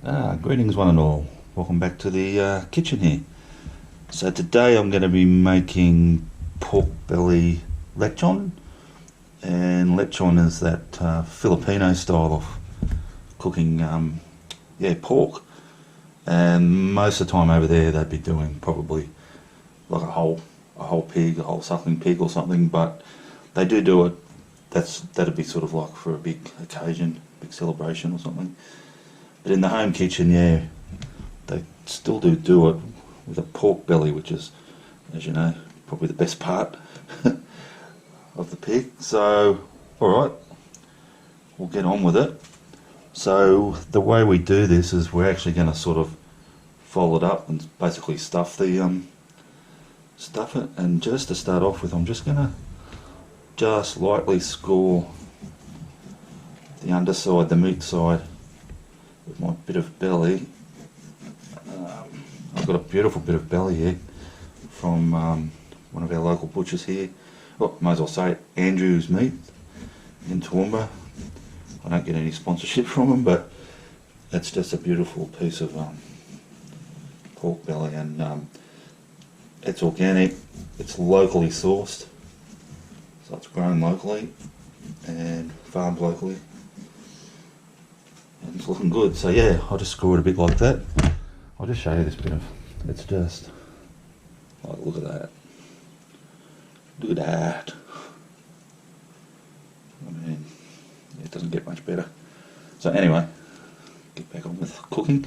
Greetings one and all. Welcome back to the kitchen here. So today I'm going to be making pork belly lechon, and lechon is that Filipino style of cooking pork, and most of the time over there they'd be doing probably like a whole pig, a whole suckling pig or something, but they do it. That'd be sort of like for a big occasion, big celebration or something. But in the home kitchen, they still do it with a pork belly, which is, as you know, probably the best part of the pig. So, alright, we'll get on with it. So, the way we do this is we're actually going to sort of fold it up and basically stuff it. And just to start off with, I'm just going to just lightly score the underside, the meat side, with my bit of belly. I've got a beautiful bit of belly here from one of our local butchers here. Well, might as well say it, Andrew's Meat in Toowoomba. I don't get any sponsorship from them, but it's just a beautiful piece of pork belly, and it's organic, it's locally sourced, so it's grown locally and farmed locally. And it's looking good, so yeah, I'll just score it a bit like that. I'll just show you this bit of, it's just, like, look at that. Look at that. I mean, it doesn't get much better. So anyway, get back on with cooking.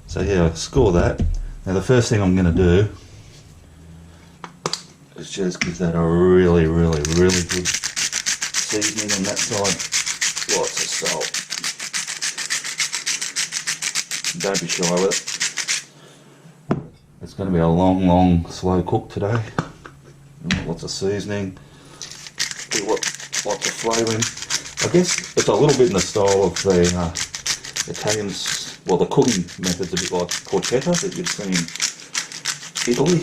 So yeah, I'll score that. Now the first thing I'm going to do is just give that a really good seasoning on that side. Lots of salt. Don't be shy with it. It's going to be a long, slow cook today. Lots of seasoning, lots of flavouring. I guess it's a little bit in the style of the Italians. Well, the cooking method's a bit like porchetta that you'd see in Italy,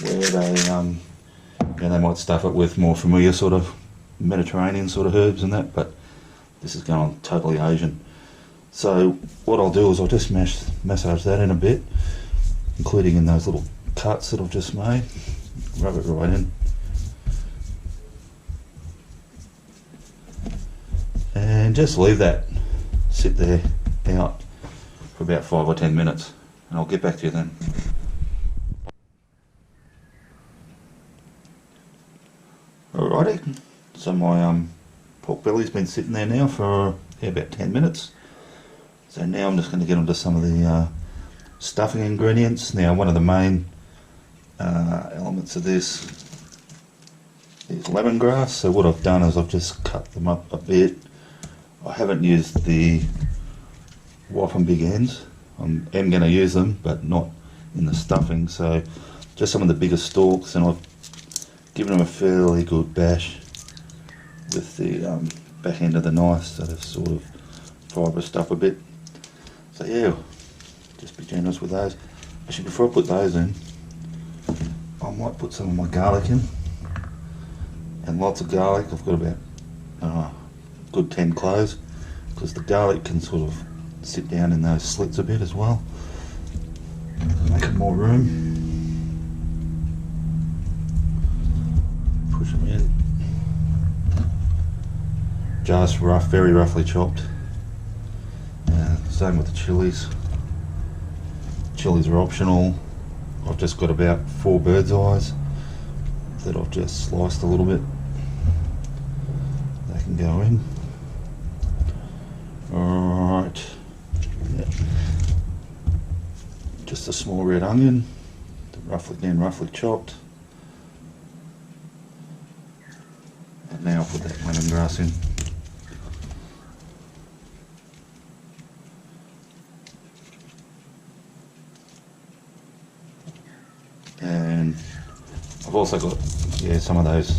where they might stuff it with more familiar sort of Mediterranean sort of herbs and that, but this is going totally Asian. So what I'll do is I'll just massage that in a bit, including in those little cuts that I've just made. Rub it right in. And just leave that sit there out for about 5 or 10 minutes, and I'll get back to you then. Alrighty, so my pork belly's been sitting there now for about 10 minutes. So now I'm just going to get onto some of the stuffing ingredients. Now, one of the main elements of this is lemongrass. So what I've done is I've just cut them up a bit. I haven't used the waffle big ends. I am going to use them, but not in the stuffing. So just some of the bigger stalks, and I've given them a fairly good bash with the back end of the knife, so they've sort of fibrous up a bit. So yeah, just be generous with those. Actually, before I put those in, I might put some of my garlic in, and lots of garlic. I've got about a good 10 cloves, because the garlic can sort of sit down in those slits a bit as well, make it more room. Push them in. Just very roughly chopped. Same with the chilies. Chilies are optional. I've just got about 4 bird's eyes that I've just sliced a little bit. They can go in. Alright. Yeah. Just a small red onion, roughly chopped. And now I'll put that lemongrass in. And I've also got some of those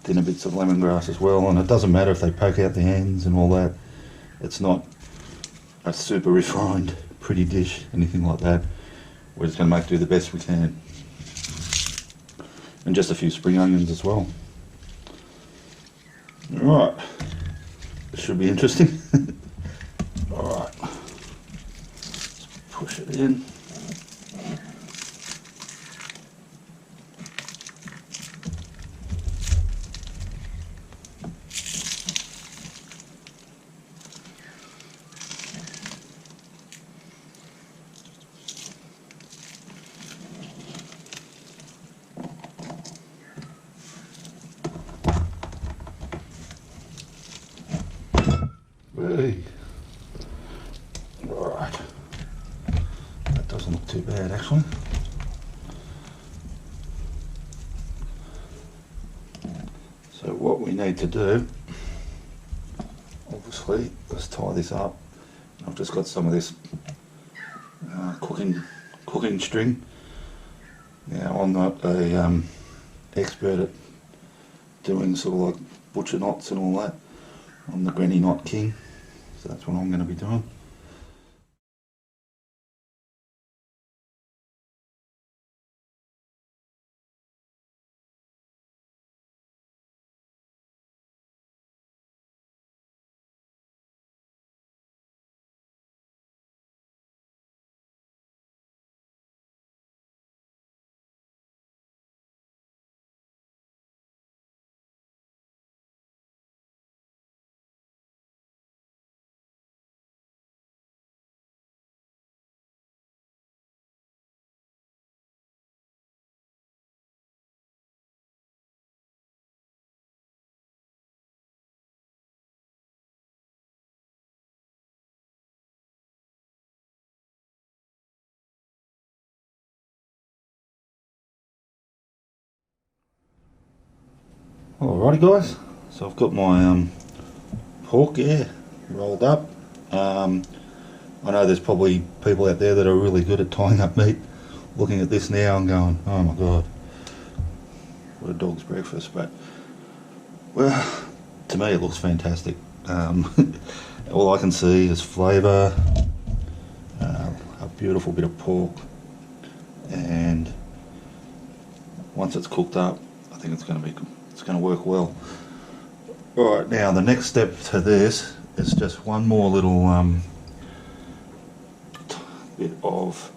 thinner bits of lemongrass as well, and it doesn't matter if they poke out the ends and all that. It's not a super refined pretty dish, anything like that. We're just going to do the best we can. And just a few spring onions as well. Alright, should be interesting. Alright, push it in. Hey. Alright, that doesn't look too bad actually. So what we need to do, obviously, is tie this up. I've just got some of this cooking string. Now I'm not a expert at doing sort of like butcher knots and all that. I'm the granny knot king, so that's what I'm going to be doing. Alrighty guys, so I've got my pork rolled up. I know there's probably people out there that are really good at tying up meat, looking at this now and going, oh my god, what a dog's breakfast. But well, to me it looks fantastic. All I can see is flavour, a beautiful bit of pork, and once it's cooked up I think it's going to work well. Alright, now the next step to this is just one more little bit of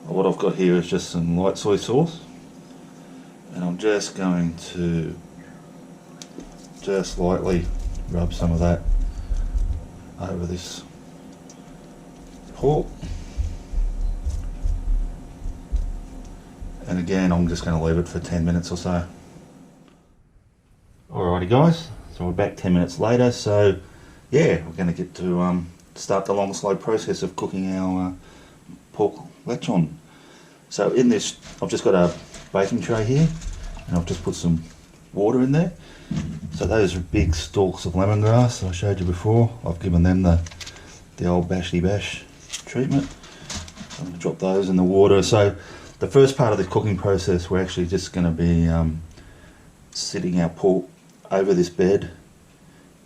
what I've got here is just some light soy sauce, and I'm just going to just lightly rub some of that over this pork. And again, I'm just going to leave it for 10 minutes or so. Alrighty guys, so we're back 10 minutes later, so yeah, we're going to get to start the long slow process of cooking our pork lechon. So in this, I've just got a baking tray here, and I've just put some water in there. So those are big stalks of lemongrass I showed you before. I've given them the old bashy bash treatment. So I'm going to drop those in the water. So the first part of the cooking process, we're actually just going to be sitting our pork over this bed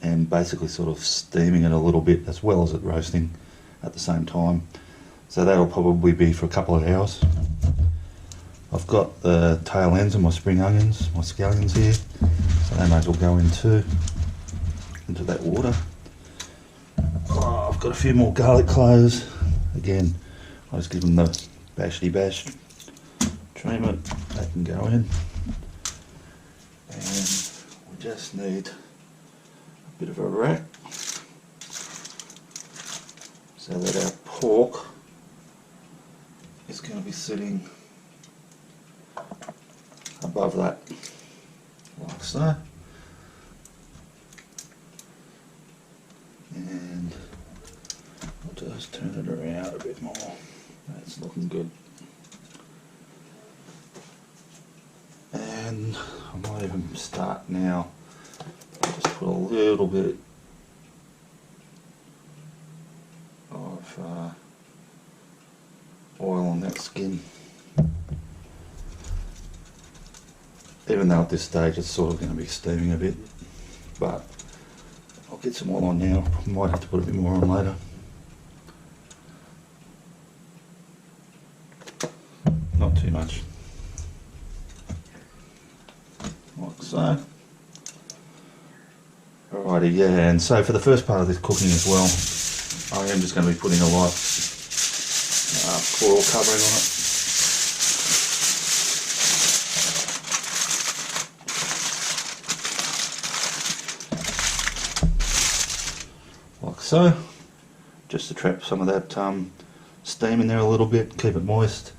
and basically sort of steaming it a little bit as well as it roasting at the same time. So that'll probably be for a couple of hours. I've got the tail ends of my spring onions, my scallions here, so they may as well go into that water. Oh, I've got a few more garlic cloves. Again, I just give them the bashy bash treatment. They can go in. And we just need a bit of a rack so that our pork is going to be sitting above that, like so. And I'll just turn it around a bit more. That's looking good. And I might even start now. Just put a little bit of oil on that skin. Even though at this stage it's sort of going to be steaming a bit, but I'll get some oil on now. Might have to put a bit more on later. Not too much. Like so. Alrighty, yeah, and so for the first part of this cooking as well, I am just going to be putting a light foil covering on it. Like so, just to trap some of that steam in there a little bit, keep it moist,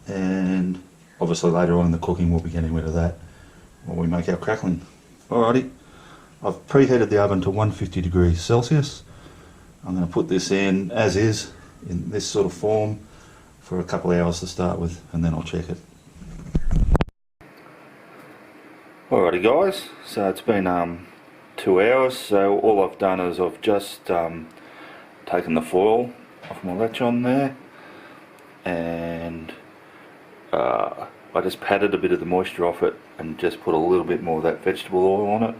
and obviously later on in the cooking we'll be getting rid of that when we make our crackling. Alrighty, I've preheated the oven to 150 degrees Celsius. I'm going to put this in as is, in this sort of form, for a couple of hours to start with, and then I'll check it. Alrighty guys, so it's been 2 hours, so all I've done is I've just taken the foil off my lechon there, and I just patted a bit of the moisture off it and just put a little bit more of that vegetable oil on it.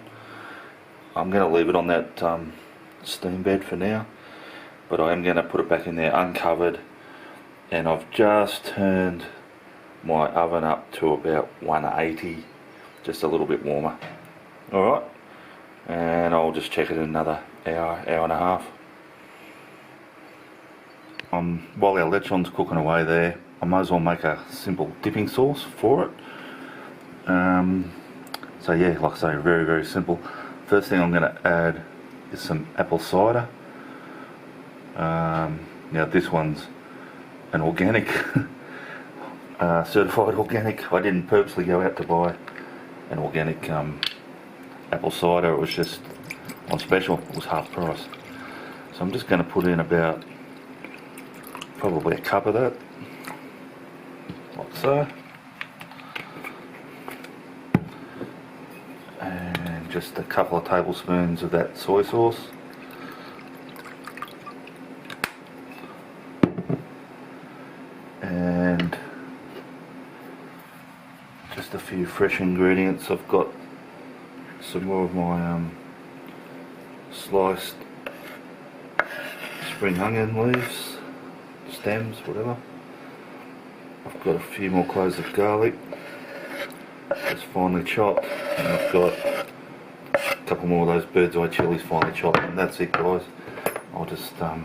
I'm going to leave it on that steam bed for now, but I am going to put it back in there uncovered, and I've just turned my oven up to about 180, just a little bit warmer. Alright, and I'll just check it in another hour, hour and a half. While our lechon's cooking away there, I might as well make a simple dipping sauce for it. So yeah, like I say, very, very simple. First thing I'm going to add is some apple cider. Now this one's an organic, certified organic. I didn't purposely go out to buy an organic apple cider. It was just on special. It was half price. So I'm just going to put in about probably a cup of that, like so, and just a couple of tablespoons of that soy sauce, and just a few fresh ingredients. I've got some more of my sliced spring onion leaves, stems, whatever. I've got a few more cloves of garlic, just finely chopped, and I've got a couple more of those bird's eye chilies finely chopped, and that's it guys. I'll just stir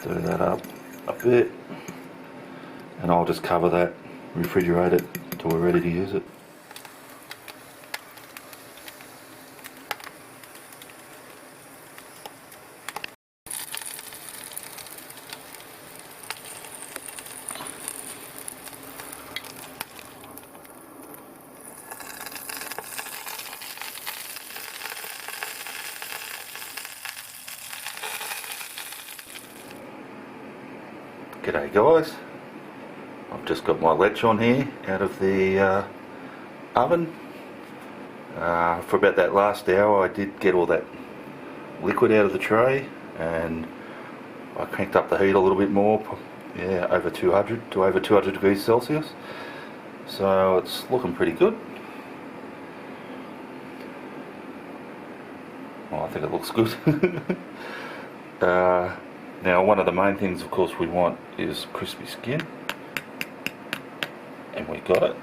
that up a bit, and I'll just cover that, refrigerate it until we're ready to use it. G'day guys, I've just got my lechon here out of the oven. For about that last hour I did get all that liquid out of the tray, and I cranked up the heat a little bit more, yeah, over 200 to over 200 degrees Celsius. So it's looking pretty good. Well, I think it looks good. Now one of the main things of course we want is crispy skin, and we got it,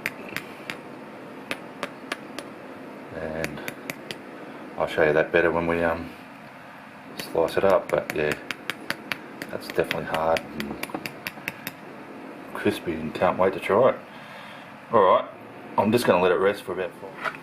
and I'll show you that better when we slice it up, but yeah, that's definitely hard and crispy, and can't wait to try it. Alright, I'm just going to let it rest for about 4 minutes.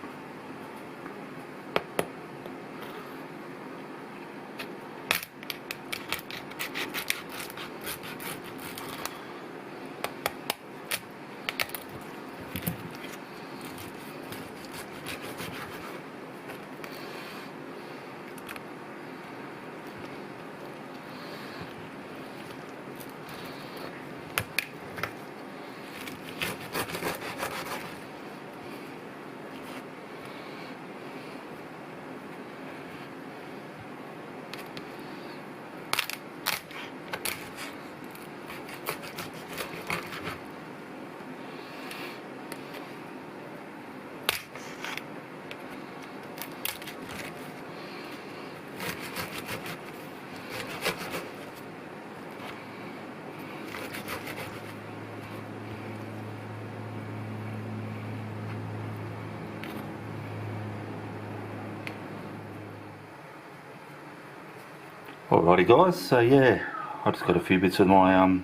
Alrighty guys, so yeah, I just got a few bits of my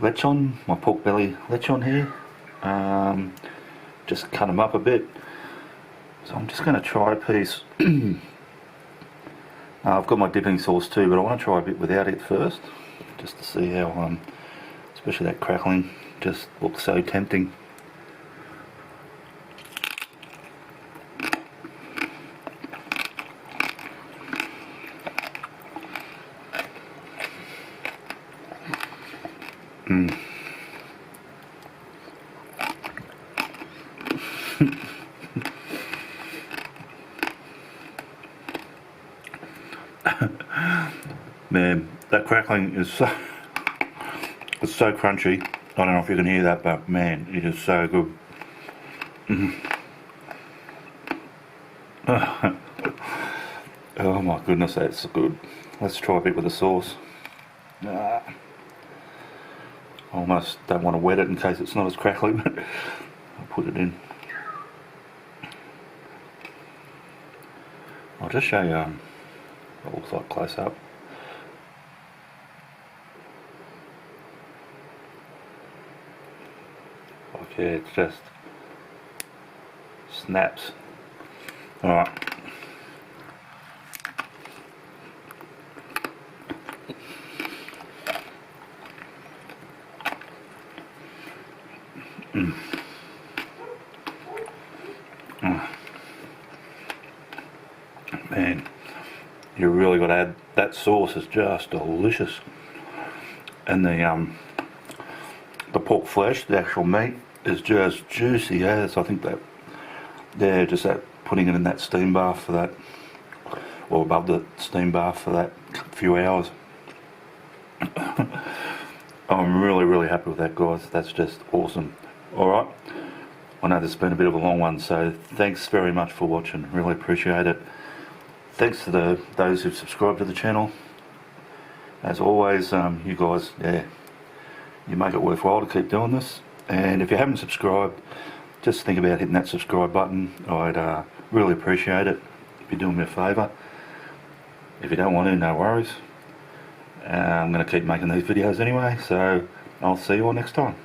lechon, my pork belly lechon here. Just cut them up a bit. So I'm just going to try a piece. I've got my dipping sauce too, but I want to try a bit without it first, just to see how, especially that crackling, just looks so tempting. Man, that crackling is so, it's so crunchy. I don't know if you can hear that, but man, it is so good. Oh my goodness, that's good. Let's try a bit with the sauce. I almost don't want to wet it in case it's not as crackly, but I'll put it in. I'll just show you what it looks like close up. Like, yeah, it's just snaps. Alright. Man, you really got to add, that sauce is just delicious. And the pork flesh, the actual meat, is just juicy as. I think that, yeah, just that, putting it in that steam bath for that, or above the steam bath for that few hours. I'm really happy with that, guys. That's just awesome. Alright, I know this has been a bit of a long one, so thanks very much for watching. Really appreciate it. Thanks to those who've subscribed to the channel. As always, you guys, yeah, you make it worthwhile to keep doing this. And if you haven't subscribed, just think about hitting that subscribe button. I'd really appreciate it if you're doing me a favour. If you don't want to, no worries. I'm going to keep making these videos anyway, so I'll see you all next time.